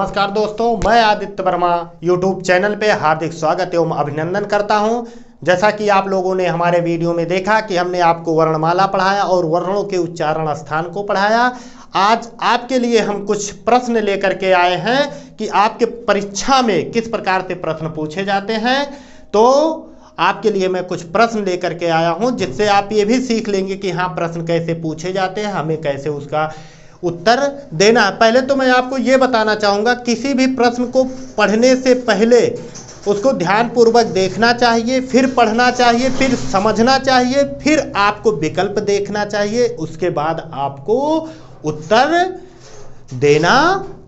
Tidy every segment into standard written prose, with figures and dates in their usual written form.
नमस्कार दोस्तों, मैं आदित्य वर्मा यूट्यूब चैनल पे हार्दिक स्वागत एवं अभिनंदन करता हूं। जैसा कि आप लोगों ने हमारे वीडियो में देखा कि हमने आपको वर्णमाला पढ़ाया और वर्णों के उच्चारण स्थान को पढ़ाया। आज आपके लिए हम कुछ प्रश्न लेकर के आए हैं कि आपके परीक्षा में किस प्रकार से प्रश्न पूछे जाते हैं। तो आपके लिए मैं कुछ प्रश्न लेकर के आया हूं, जिससे आप ये भी सीख लेंगे कि हाँ, प्रश्न कैसे पूछे जाते हैं, हमें कैसे उसका उत्तर देना। पहले तो मैं आपको ये बताना चाहूँगा, किसी भी प्रश्न को पढ़ने से पहले उसको ध्यानपूर्वक देखना चाहिए, फिर पढ़ना चाहिए, फिर समझना चाहिए, फिर आपको विकल्प देखना चाहिए, उसके बाद आपको उत्तर देना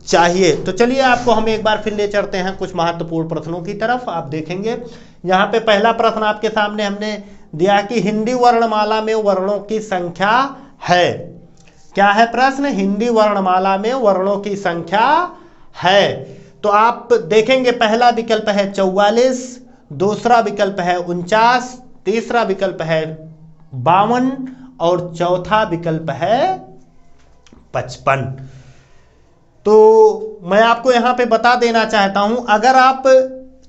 चाहिए। तो चलिए आपको हम एक बार फिर ले चलते हैं कुछ महत्वपूर्ण प्रश्नों की तरफ। आप देखेंगे यहाँ पे पहला प्रश्न आपके सामने हमने दिया कि हिंदी वर्णमाला में वर्णों की संख्या है। क्या है प्रश्न? हिंदी वर्णमाला में वर्णों की संख्या है। तो आप देखेंगे पहला विकल्प है 44, दूसरा विकल्प है 49, तीसरा विकल्प है 52 और चौथा विकल्प है 55। तो मैं आपको यहां पे बता देना चाहता हूं, अगर आप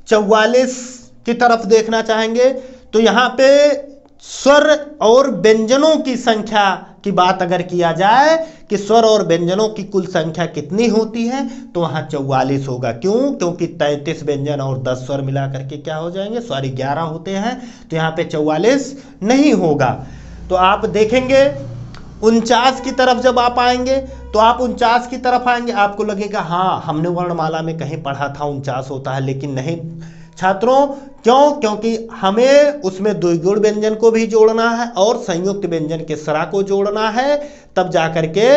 44 की तरफ देखना चाहेंगे तो यहां पे स्वर और व्यंजनों की संख्या की बात अगर किया जाए कि स्वर और व्यंजनों की कुल संख्या कितनी होती है, तो वहां 44 होगा। क्यों? क्योंकि 33 व्यंजन और 10 स्वर मिला करके क्या हो जाएंगे, सॉरी 11 होते हैं, तो यहाँ पे 44 नहीं होगा। तो आप देखेंगे 49 की तरफ जब आप आएंगे तो आप 49 की तरफ आएंगे, आपको लगेगा हाँ, हमने वर्णमाला में कहीं पढ़ा था 49 होता है, लेकिन नहीं छात्रों। क्यों? क्योंकि हमें उसमें द्विगुण व्यंजन को भी जोड़ना है और संयुक्त व्यंजन के सरा को जोड़ना है, तब जाकर के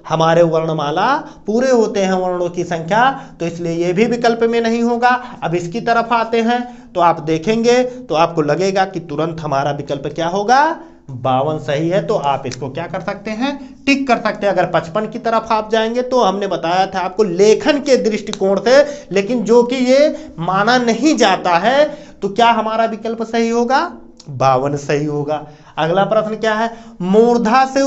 हमारे वर्णमाला पूरे होते हैं वर्णों की संख्या। तो इसलिए ये भी विकल्प में नहीं होगा। अब इसकी तरफ आते हैं तो आप देखेंगे तो आपको लगेगा कि तुरंत हमारा विकल्प क्या होगा, 52 सही है। तो आप इसको क्या कर सकते हैं, टिक कर सकते हैं। अगर 55 की तरफ आप जाएंगे तो हमने बताया था आपको लेखन के दृष्टिकोण से, लेकिन जो कि ये माना नहीं जाता है, तो क्या हमारा विकल्प सही होगा, 52 सही होगा। अगला प्रश्न क्या है, मूर्धा से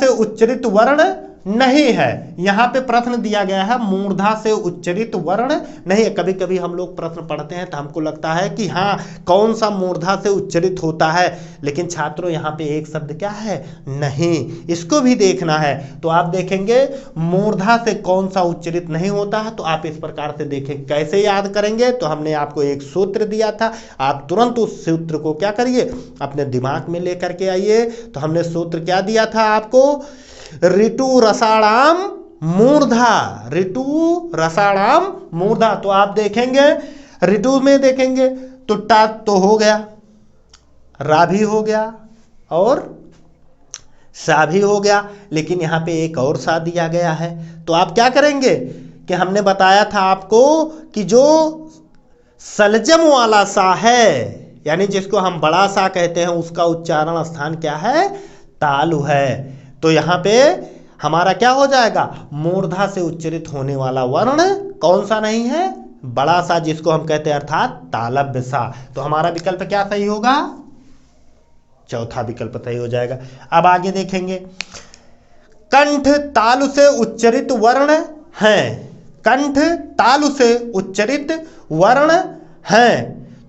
उच्चरित वर्ण नहीं है। यहां पे प्रश्न दिया गया है मूर्धा से उच्चरित वर्ण नहीं है। कभी कभी हम लोग प्रश्न पढ़ते हैं तो हमको लगता है कि हाँ, कौन सा मूर्धा से उच्चरित होता है, लेकिन छात्रों यहाँ पे एक शब्द क्या है, नहीं, इसको भी देखना है। तो आप देखेंगे मूर्धा से कौन सा उच्चरित नहीं होता है, तो आप इस प्रकार से देखें। कैसे याद करेंगे? तो हमने आपको एक सूत्र दिया था, आप तुरंत उस सूत्र को क्या करिए, अपने दिमाग में लेकर के आइए। तो हमने सूत्र क्या दिया था आपको, ऋतु रसाणाम मूर्धा, ऋतु रसाणाम मूर्धा। तो आप देखेंगे ऋतु में देखेंगे तो टा तो हो गया, रा भी हो गया और सा भी हो गया, लेकिन यहां पे एक और सा दिया गया है। तो आप क्या करेंगे कि हमने बताया था आपको कि जो सलजम वाला सा है, यानी जिसको हम बड़ा सा कहते हैं, उसका उच्चारण स्थान क्या है, तालु है। तो यहां पे हमारा क्या हो जाएगा, मूर्धा से उच्चरित होने वाला वर्ण कौन सा नहीं है, बड़ा सा, जिसको हम कहते हैं अर्थात तालव्य सा। तो हमारा विकल्प क्या सही होगा, चौथा विकल्प सही हो जाएगा। अब आगे देखेंगे, कंठ तालु से उच्चरित वर्ण है, कंठ तालु से उच्चरित वर्ण है।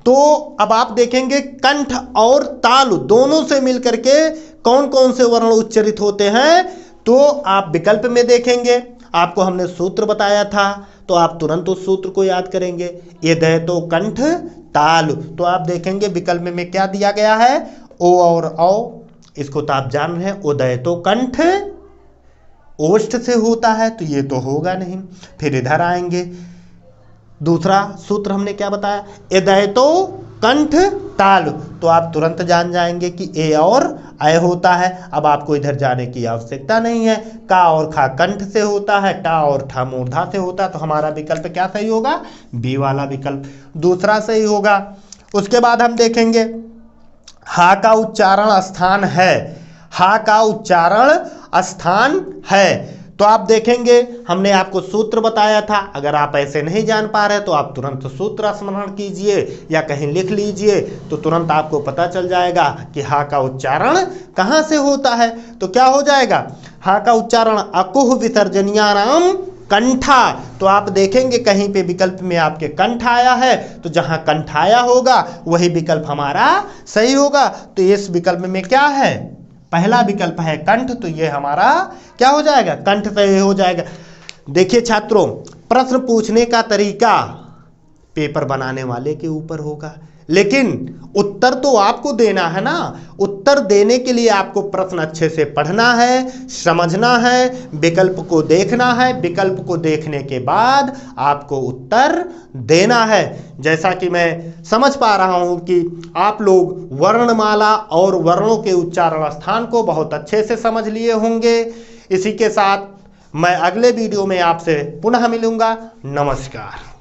तो अब आप देखेंगे कंठ और तालु दोनों से मिलकर के कौन कौन से वर्ण उच्चरित होते हैं, तो आप विकल्प में देखेंगे। आपको हमने सूत्र बताया था, तो आप तुरंत उस सूत्र को याद करेंगे, ये दे तो कंठ तालु। तो आप देखेंगे विकल्प में क्या दिया गया है, ओ और औ, इसको तो आप जान रहे हैं, उदय तो कंठ ओष्ठ से होता है, तो ये तो होगा नहीं। फिर इधर आएंगे, दूसरा सूत्र हमने क्या बताया, एदय तो कंठ तालु। तो आप तुरंत जान जाएंगे कि ए और अय होता है। अब आपको इधर जाने की आवश्यकता नहीं है, का और खा कंठ से होता है, टा और ठा मूर्धा से होता है। तो हमारा विकल्प क्या सही होगा, बी वाला विकल्प दूसरा सही होगा। उसके बाद हम देखेंगे हा का उच्चारण स्थान है, हा का उच्चारण स्थान है। तो आप देखेंगे हमने आपको सूत्र बताया था, अगर आप ऐसे नहीं जान पा रहे तो आप तुरंत सूत्र स्मरण कीजिए या कहीं लिख लीजिए, तो तुरंत आपको पता चल जाएगा कि हा का उच्चारण कहाँ से होता है। तो क्या हो जाएगा, हा का उच्चारण अकुह विसर्जनीयानाम कंठा। तो आप देखेंगे कहीं पे विकल्प में आपके कंठ आया है, तो जहां कंठ आया होगा वही विकल्प हमारा सही होगा। तो इस विकल्प में क्या है, पहला विकल्प है कंठ, तो ये हमारा क्या हो जाएगा, कंठ सही हो जाएगा। देखिए छात्रों, प्रश्न पूछने का तरीका पेपर बनाने वाले के ऊपर होगा, लेकिन उत्तर तो आपको देना है ना। उत्तर देने के लिए आपको प्रश्न अच्छे से पढ़ना है, समझना है, विकल्प को देखना है, विकल्प को देखने के बाद आपको उत्तर देना है। जैसा कि मैं समझ पा रहा हूं कि आप लोग वर्णमाला और वर्णों के उच्चारण स्थान को बहुत अच्छे से समझ लिए होंगे। इसी के साथ मैं अगले वीडियो में आपसे पुनः मिलूंगा। नमस्कार।